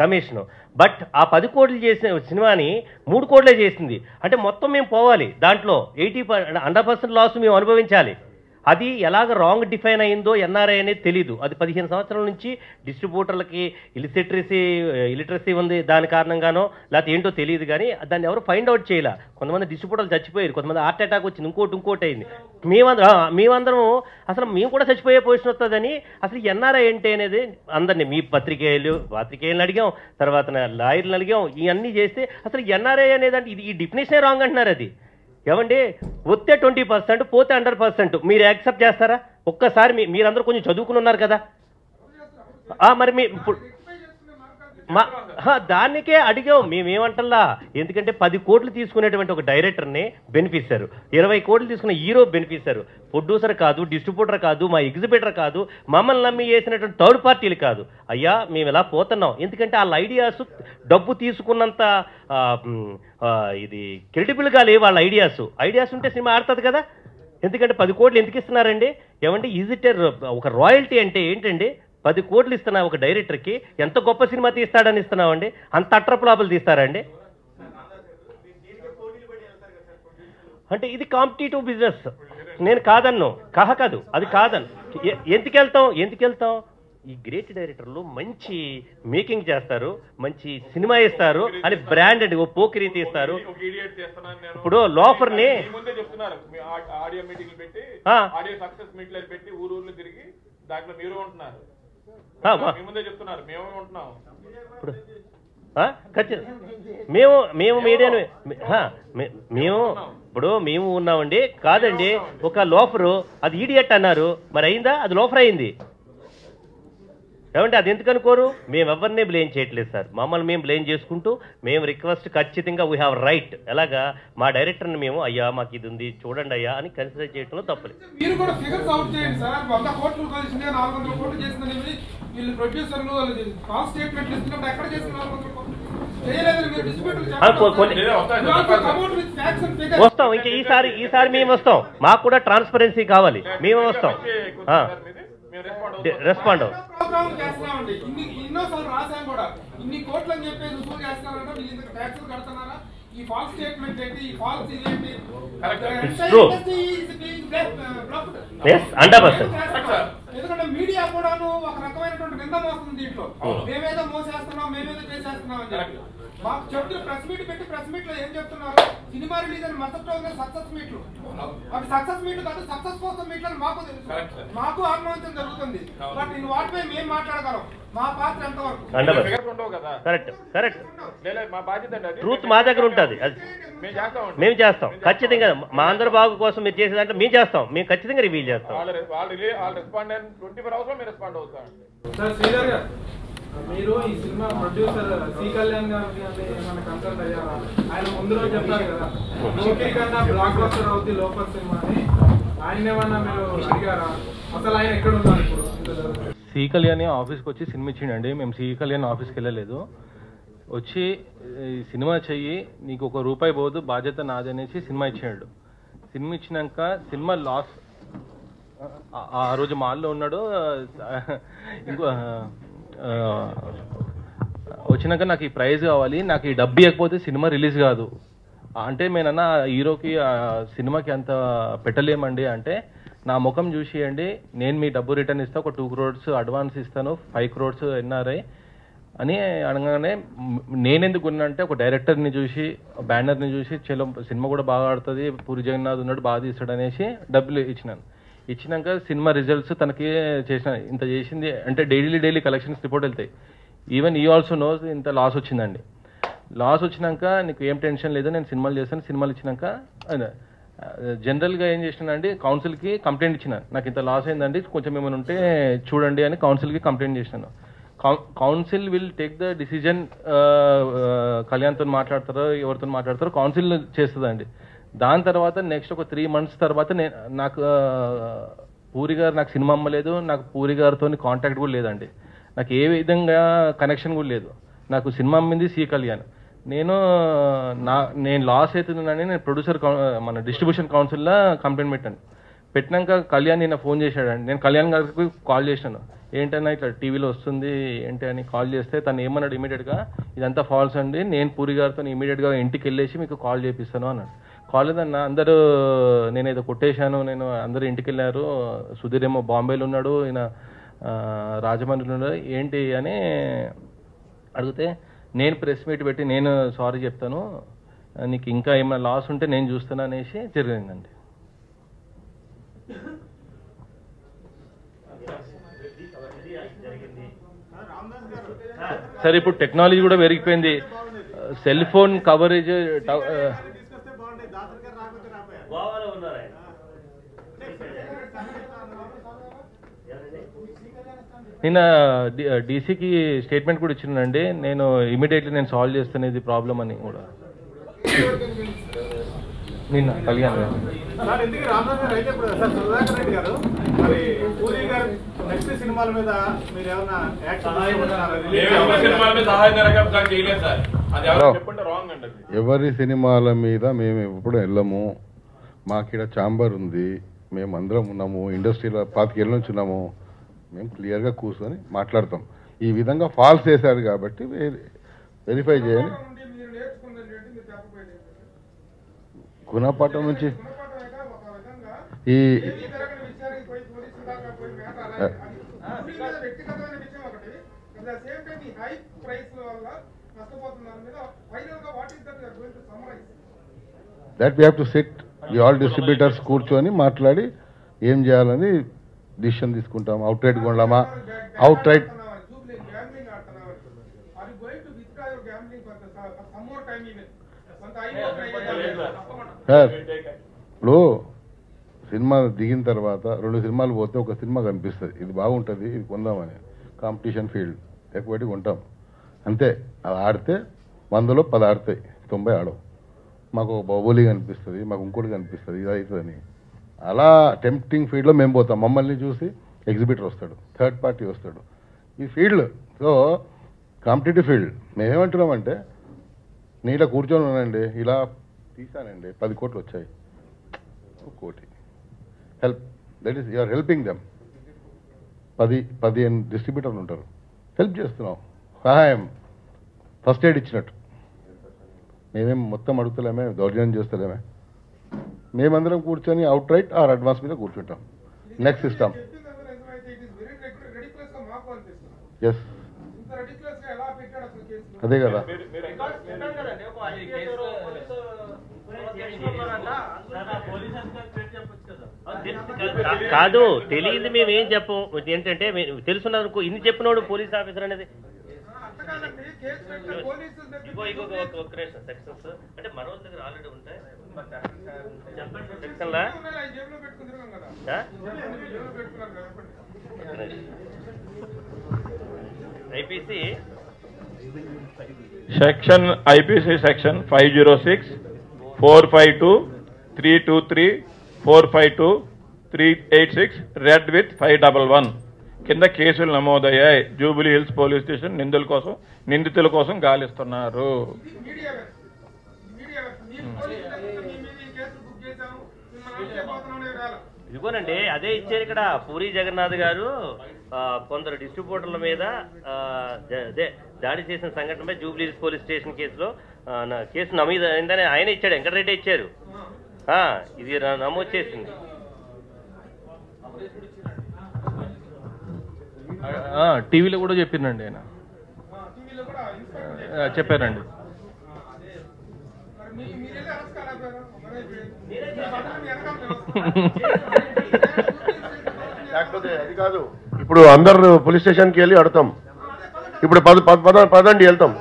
కమిషను. బట్ ఆ 10 కోట్లు చేసిన సినిమాని 3 కోట్లే చేసింది అంటే మొత్తం మేము పోవాలి, దాంట్లో 100% లాస్ మేము అనుభవించాలి. అది ఎలాగ రాంగ్ డిఫైన్ అయిందో ఎన్ఆర్ఐ అనేది తెలీదు. అది 15 సంవత్సరాల నుంచి డిస్ట్రిబ్యూటర్లకి ఇలిటరసీ ఉంది, దాని కారణంగానో లేకపోతే ఏంటో తెలియదు, కానీ దాన్ని ఎవరు ఫైండ్ అవుట్ చేయలే. కొంతమంది డిస్ట్రిబ్యూటర్లు చచ్చిపోయారు, కొంతమంది హార్ట్ అటాక్ వచ్చింది, ఇంకోటి అయింది. మేమందరం అసలు మేము కూడా చచ్చిపోయే పొజిషన్ వస్తుందని అసలు ఎన్ఆర్ఐ ఏంటి అనేది అందరినీ మీ పాత్రికేయులను అడిగాం, తర్వాత లాయర్లను అడిగాం, ఇవన్నీ చేస్తే అసలు ఎన్ఆర్ఐ అనేది ఈ డెఫినేషనే రాంగ్ అంటున్నారు. అది ఏమండి, వస్తే 20% పోతే 100% మీరు యాక్సెప్ట్ చేస్తారా? ఒక్కసారి మీరందరూ కొంచెం చదువుకుని ఉన్నారు కదా, మరి మీ ఇప్పుడు దానికే అడిగాం మేమేమంటల్లా. ఎందుకంటే 10 కోట్లు తీసుకునేటువంటి ఒక డైరెక్టర్ని బెనిఫిస్తారు, 20 కోట్లు తీసుకున్న హీరో బెనిఫిస్తారు, ప్రొడ్యూసర్ కాదు, డిస్ట్రిబ్యూటర్ కాదు, మా ఎగ్జిబిటర్ కాదు, మమ్మల్ని నమ్మి చేసినటువంటి థర్డ్ పార్టీలు కాదు. అయ్యా మేము ఇలా పోతున్నాం, ఎందుకంటే వాళ్ళ ఐడియాస్ డబ్బు తీసుకున్నంత ఇది క్రెడిబుల్గా లేవు వాళ్ళ ఐడియాస్ ఉంటే సినిమా ఆడుతుంది కదా. ఎందుకంటే 10 కోట్లు ఎందుకు ఇస్తున్నారండి? ఏమంటే ఈజిటర్ ఒక రాయల్టీ అంటే ఏంటండి? 10 కోట్లు ఇస్తున్నా ఒక డైరెక్టర్కి, ఎంత గొప్ప సినిమా తీస్తాడని ఇస్తున్నామండి? అంత అట్రపులాపులు తీస్తారండి? అంటే ఇది కాంపిటేటివ్ బిజినెస్. నేను కాదన్ను, కాదు, అది కాదన్ను. ఎందుకు వెళ్తాం? ఈ గ్రేట్ డైరెక్టర్లు మంచి మేకింగ్ చేస్తారు, మంచి సినిమా ఇస్తారు అని బ్రాండెడ్ పోకిరీ తీస్తారు. ఇప్పుడు లోఫర్ని ఆడియో మీటింగ్లు పెట్టి, ఆడియో సక్సెస్ మీట్లు పెట్టి ఊరు తిరిగి దాంట్లో మీరు ఉంటున్నారు, ముందే చెప్తున్నారు, మేము ఉంటున్నాం. ఇప్పుడు మేము మీడియాను మేము ఉన్నామండి. కాదండి, ఒక లోఫరు అది ఈడియట్ అన్నారు, మరి అయిందా? అది లోఫర్ అయింది. ఏమంటే అది ఎందుకు అనుకోరు? మేము ఎవరిని బ్లేమ్ చేయట్లేదు సార్, మమ్మల్ని మేము బ్లేమ్ చేసుకుంటూ మేము రిక్వెస్ట్ ఖచ్చితంగా వీ హ్యావ్ రైట్. ఎలాగా మా డైరెక్టర్ని మేము అయ్యా మాకు ఇది ఉంది చూడండి అయ్యా అని కన్సిడర్ చేయడంలో తప్పలేదు. మీరు కూడా ఫిగర్స్ అవుట్ చేయండి సార్. 100 కోట్లు కలిసిందే 400 కోట్లు చేసిందని వీళ్ళు ప్రొడ్యూసర్లు కాల్ స్టేట్మెంట్ ఇస్తున్నప్పుడు ఎక్కడ చేస్తున్నారు? వస్తాం, ఇంకా ఈసారి మేము వస్తాం. మాకు కూడా ట్రాన్స్పరెన్సీ కావాలి, మేము వస్తాం, రెస్పాండ్ చేస్తున్నామండి. ఎన్నోసార్లు రాసాం కూడా, ఇన్ని కోట్లు అని చెప్పేసి రుజువు చేస్తున్నారంటే వీళ్ళు ఇంత ట్యాక్సులు కడుతున్నారా? ఈ ఫాల్స్ స్టేట్మెంట్ ఏంటి? ఈ ఫాల్స్ ఇదేంటి? ఎందుకంటే మీడియా కూడాను ఒక రకమైనటువంటి నింద మోస్తుంది దీంట్లో. మేమేదో మోసేస్తున్నాం, మేమేదో చేసేస్తున్నాం అని చెప్పి మాకు చెప్తున్న ప్రెస్ మీట్ పెట్టి ప్రెస్ మీట్ లో ఏం చెప్తున్నారు? సినిమా రిలీజ్ అని మద్దతు రోజున సక్సెస్ మీట్లు, అవి సక్సెస్ మీట్లు కాదు, సక్సెస్ కోసం మీట్లు అని మాకు తెలుసు, మాకు ఆత్మహత్యం జరుగుతుంది. బట్ నేను వాటిపై మేము మాట్లాడగలం, మా పాత్ర ఎంతవరకు? కరెక్ట్. ట్రూత్ మా దగ్గర ఉంటుంది, మేము చేస్తాం ఖచ్చితంగా. మా అందరి బాగు కోసం మీరు చేసేదంటే మేము చేస్తాం, మేము ఖచ్చితంగా రివీల్ చేస్తాం. సార్ శ్రీధర్ గారు, మీరు ఈ సినిమా ప్రొడ్యూసర్ సి కళ్యాణ్ గారికి ఏమైనా కన్సల్ట్ అయ్యారా? ఆయన ముందు రోజు చెప్పారు కదా లోకి కన్నా బ్లాక్ బస్టర్ అవుతుంది లోకల్ సినిమా అని, ఆయన ఏమన్నా మీరు అడిగారా? అసలు ఆయన ఎక్కడ ఉన్నారు ఇప్పుడు? సి కళ్యాణ్ ఆఫీస్కి వచ్చి సినిమా ఇచ్చిండండి. మేము సి కళ్యాణ్ ఆఫీస్కి వెళ్ళలేదు. వచ్చి సినిమా చెయ్యి, నీకు ₹1 పోదు, బాధ్యత నాది అనేసి సినిమా ఇచ్చాడు. సినిమా ఇచ్చినాక సినిమా లాస్, ఆ రోజు మాల్లో ఉన్నాడు. ఇంకో వచ్చినాక నాకు ఈ ప్రైజ్ కావాలి, నాకు ఈ డబ్బు ఇవ్వకపోతే సినిమా రిలీజ్ కాదు అంటే, నేనన్నా హీరోకి సినిమాకి అంత పెట్టలేమండి అంటే, నా ముఖం చూసియండి, నేను మీ డబ్బు రిటర్న్ ఇస్తాను, ఒక 2 crores అడ్వాన్స్ ఇస్తాను, 5 crores NRI అని అనగానే నేనెందుకు ఉన్నానంటే, ఒక డైరెక్టర్ని చూసి బ్యానర్ని చూసి చలో సినిమా కూడా బాగా ఆడుతుంది, పూరి జగన్నాథ్ ఉన్నాడు బాగా తీస్తాడు అనేసి డబ్బులు ఇచ్చినాను. ఇచ్చినాక సినిమా రిజల్ట్స్ తనకి చేసిన, ఇంత చేసింది అంటే డైలీ కలెక్షన్స్ రిపోర్ట్ వెళ్తాయి. ఈవెన్ ఈ ఆల్సో నోస్ ఇంత లాస్ వచ్చిందండి. లాస్ వచ్చినాక నీకు ఏం టెన్షన్ లేదు, నేను సినిమాలు చేస్తాను. సినిమాలు ఇచ్చినాక జనరల్గా ఏం చేసినానండి, కౌన్సిల్కి కంప్లైంట్ ఇచ్చిన, నాకు ఇంత లాస్ అయిందండి, కొంచెం ఏమైనా ఉంటే చూడండి అని కౌన్సిల్కి కంప్లైంట్ చేసినాను. Council will take the decision. కళ్యాణ్తో మాట్లాడతారో ఎవరితో మాట్లాడతారో కౌన్సిల్ చేస్తుందండి. దాని తర్వాత నెక్స్ట్ ఒక 3 months తర్వాత నాకు పూరి గారు నాకు సినిమా అమ్మలేదు, నాకు పూరి గారితో కాంటాక్ట్ కూడా లేదండి, నాకు ఏ విధంగా కనెక్షన్ కూడా లేదు. నాకు సినిమా అమ్మింది సి కళ్యాణ్. నేను లాస్ అవుతుందని నేను ప్రొడ్యూసర్ మన డిస్ట్రిబ్యూషన్ కౌన్సిల్లో కంప్లైంట్ పెట్టినాక కళ్యాణ్ నిన్న ఫోన్ చేశాడండి. నేను కళ్యాణ్ గారికి కాల్ చేశాను, ఏంటన్నా ఇట్లా టీవీలో వస్తుంది ఏంటి అని కాల్ చేస్తే తను ఏమన్నాడు, ఇమీడియట్గా ఇదంతా ఫాల్స్ అండి, నేను పూరి గారితో ఇమీడియట్గా ఇంటికి వెళ్ళేసి మీకు కాల్ చేపిస్తాను అన్నాడు. కాల్ లేదన్నా, అందరూ నేనేదో కొట్టేశాను, నేను అందరూ ఇంటికి వెళ్ళారు, సుధీర్ ఏమో బాంబేలో ఉన్నాడు, ఈయన రాజమండ్రిలో ఉన్నాడు ఏంటి అని అడిగితే, నేను ప్రెస్ మీట్ పెట్టి నేను సారీ చెప్తాను, నీకు ఇంకా ఏమైనా లాస్ ఉంటే నేను చూస్తాను అనేసి జరిగిందండి. సరే ఇప్పుడు టెక్నాలజీ కూడా పెరిగిపోయింది, సెల్ ఫోన్ కవరేజ్ నిన్న డీసీకి స్టేట్మెంట్ కూడా ఇచ్చినండి, నేను ఇమీడియట్లీ నేను సాల్వ్ చేస్తాను ఇది ప్రాబ్లం అని కూడా నిన్న కళ్యాణ్ గారు. ఎవరి సినిమాల మీద మేము ఎప్పుడు వెళ్ళము, మాకిడ ఛాంబర్ ఉంది, మేము అందరం ఉన్నాము, ఇండస్ట్రీలో 25 ఏళ్ళ నుంచి ఉన్నాము, మేము క్లియర్గా కూర్చొని మాట్లాడతాం. ఈ విధంగా ఫాల్స్ చేశారు కాబట్టి వెరిఫై చేయండి. గుణపాఠం నుంచి ఈ that we have to sit all distributors కూర్చొని మాట్లాడి ఏం చేయాలని డిసిషన్ తీసుకుంటాం. అవుట్ రైట్ కొండమా, అవుట్ రైట్ సార్. ఇప్పుడు సినిమా దిగిన తర్వాత 2 సినిమాలు పోతే ఒక సినిమా కనిపిస్తుంది, ఇది బాగుంటుంది ఇది కొందామని, కాంపిటీషన్ ఫీల్డ్ ఎక్కువటి కొంటాం అంతే. అది ఆడితే 100లో 10 ఆడతాయి, 90 ఆడవు. మాకు ఒక బాహుబలి కనిపిస్తుంది, మాకు ఇంకోటి కనిపిస్తుంది, ఇది అవుతుందని. అలా టెంప్టింగ్ ఫీల్డ్లో మేము పోతాం. మమ్మల్ని చూసి ఎగ్జిబిటర్ వస్తాడు, థర్డ్ పార్టీ వస్తాడు, ఈ ఫీల్డ్. So competitive field. మేమేమంటున్నామంటే, నేను ఇలా కూర్చొని ఉన్నానండి, ఇలా తీసానండి, 10 కోట్లు వచ్చాయి, 1 కోటి help, that is you're helping them. 10-15 డిస్ట్రిబ్యూటర్లు ఉంటారు, హెల్ప్ చేస్తున్నాం, సహాయం, ఫస్ట్ ఎయిడ్ ఇచ్చినట్టు. మేమేం మొత్తం అడుగుతలేమే, దౌర్జన్యం చేస్తలేమే. మేమందరం కూర్చొని అవుట్ రైట్ ఆర్ అడ్వాన్స్ మీద కూర్చుంటాం. Next system. ఎస్ ridiculous గా ఎలా పెట్టాడు అసలు కేసు? అదే కదా. రికార్డ్స్ చెప్పాను కదండి, ఒక IPS ఎవరో పోలీసు స్టేషన్లో ఉన్నారంట, పోలీస్ అధికారి పేరు చెప్పొచ్చు కదా. కాదు తెలియదు, మేము ఏం చెప్పం. ఏంటంటే తెలుసున్నది ఇన్ని చెప్పినోడు పోలీస్ ఆఫీసర్ అనేది అంత కాదండి, కేసు పెట్టిన పోలీసుల దగ్గర ఒక సెక్షన్స్ అంటే మన వాళ్ళ దగ్గర ఆల్రెడీ ఉంటాయి. సెక్షన్లా ఉన్నాయి, అవి జేబులో పెట్టుకుని తిరగం కదా. జేబులో పెట్టుకున్నారు కదా, చెప్పండి. IPC section IPC section 506, 452, 323, 452, 386 red with 511 కింద కేసులు నమోదయ్యాయి. జూబిలీ హిల్స్ పోలీస్ స్టేషన్ నిందితుల కోసం గాలిస్తున్నారు. ఇది మీడియా వ్యవస్థ. మీ పోలీసులు లేకపోతే మీ మీద ఈ కేసులు బుక్ చేశాము, మిమ్మల్ని చేయబోతున్నామనే కాదు. ఇదిగోనండి అదే ఇచ్చారు ఇక్కడ. పూరి జగన్నాథ్ గారు కొందరు డిస్ట్రిబ్యూటర్ల మీద అదే దాడి చేసిన సంఘటనపై జూబ్లీ హిల్స్ పోలీస్ స్టేషన్ కేసులో కేసు నమోదు అయిందని ఆయన ఇచ్చాడు, వెంకటరెడ్డి ఇచ్చారు. ఇది నమోదు చేసింది. టీవీలో కూడా చెప్పిందండి ఆయన, టీవీలో కూడా ఇన్స్పెక్టర్ చెప్పారండి. మరి మీరెళ్ళి అరెస్ట్ కాలేకపోయారు? లేకపోతే అది కాదు, ఇప్పుడు అందరు పోలీస్ స్టేషన్కి వెళ్ళి అడతాం. ఇప్పుడు పదండి వెళ్తాం.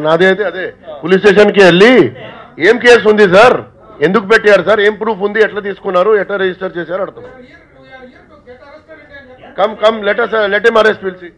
నాది అయితే అదే పోలీస్ స్టేషన్కి వెళ్ళి ఏం కేసు ఉంది సార్, ఎందుకు పెట్టారు సార్, ఏం ప్రూఫ్ ఉంది, ఎట్లా తీసుకున్నారు, ఎట్లా రిజిస్టర్ చేశారు అడతాం. కమ్ లెట్ హిమ్ అరెస్ట్ పిలిచి